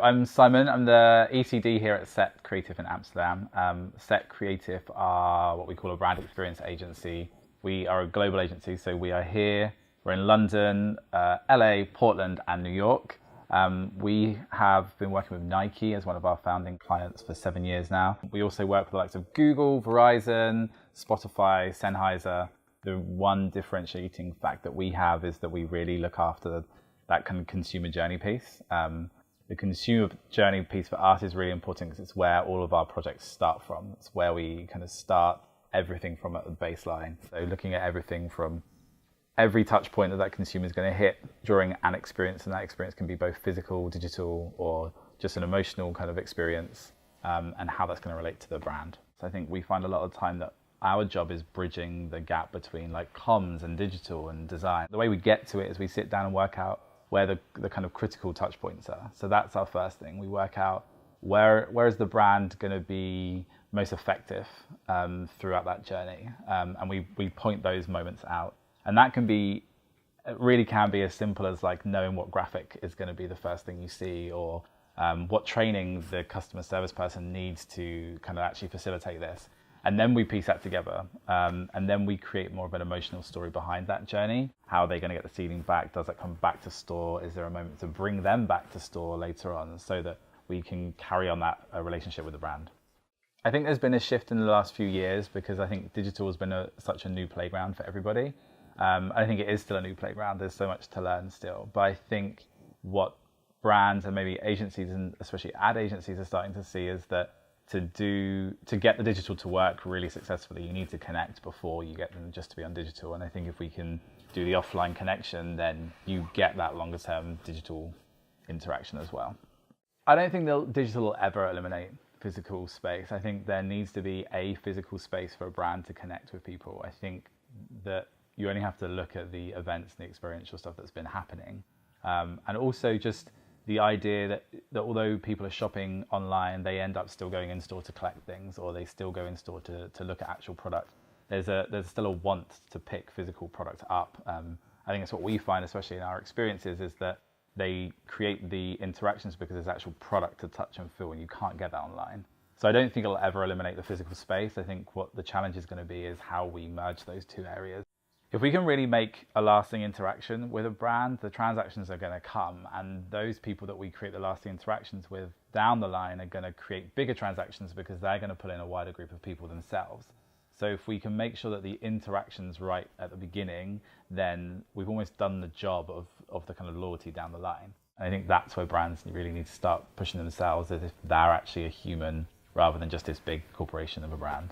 I'm Simon. I'm the ECD here at Set Creative in Amsterdam. Set Creative are what we call a brand experience agency. We are a global agency, so we are here. We're in London, LA, Portland, and New York. We have been working with Nike as one of our founding clients for 7 years now. We also work with the likes of Google, Verizon, Spotify, Sennheiser. The one differentiating fact that we have is that we really look after that kind of consumer journey piece. The consumer journey piece for us is really important because it's where all of our projects start from. It's where we kind of start everything from at the baseline. So looking at everything from every touch point that consumer is going to hit during an experience, and that experience can be both physical, digital, or just an emotional kind of experience, and how that's going to relate to the brand. So I think we find a lot of the time that our job is bridging the gap between like comms and digital and design. The way we get to it is we sit down and work out where the kind of critical touch points are. So that's our first thing. We work out where is the brand going to be most effective throughout that journey, and we point those moments out. And that it really can be as simple as like knowing what graphic is going to be the first thing you see, or what training the customer service person needs to kind of actually facilitate this. And then we piece that together, and then we create more of an emotional story behind that journey. How are they going to get the seeding back? Does that come back to store? Is there a moment to bring them back to store later on so that we can carry on that relationship with the brand? I think there's been a shift in the last few years because I think digital has been such a new playground for everybody. I think it is still a new playground. There's so much to learn still. But I think what brands and maybe agencies, and especially ad agencies, are starting to see is that to get the digital to work really successfully, you need to connect before you get them just to be on digital. And I think if we can do the offline connection, then you get that longer term digital interaction as well. I don't think digital will ever eliminate physical space. I think there needs to be a physical space for a brand to connect with people. I think that you only have to look at the events and the experiential stuff that's been happening. And also just the idea that although people are shopping online, they end up still going in store to collect things, or they still go in store to look at actual product. There's still a want to pick physical product up. I think it's what we find, especially in our experiences, is that they create the interactions because there's actual product to touch and feel, and you can't get that online. So I don't think it'll ever eliminate the physical space. I think what the challenge is going to be is how we merge those two areas. If we can really make a lasting interaction with a brand, the transactions are going to come, and those people that we create the lasting interactions with down the line are going to create bigger transactions because they're going to pull in a wider group of people themselves. So if we can make sure that the interaction's right at the beginning, then we've almost done the job of the kind of loyalty down the line. And I think that's where brands really need to start pushing themselves as if they're actually a human rather than just this big corporation of a brand.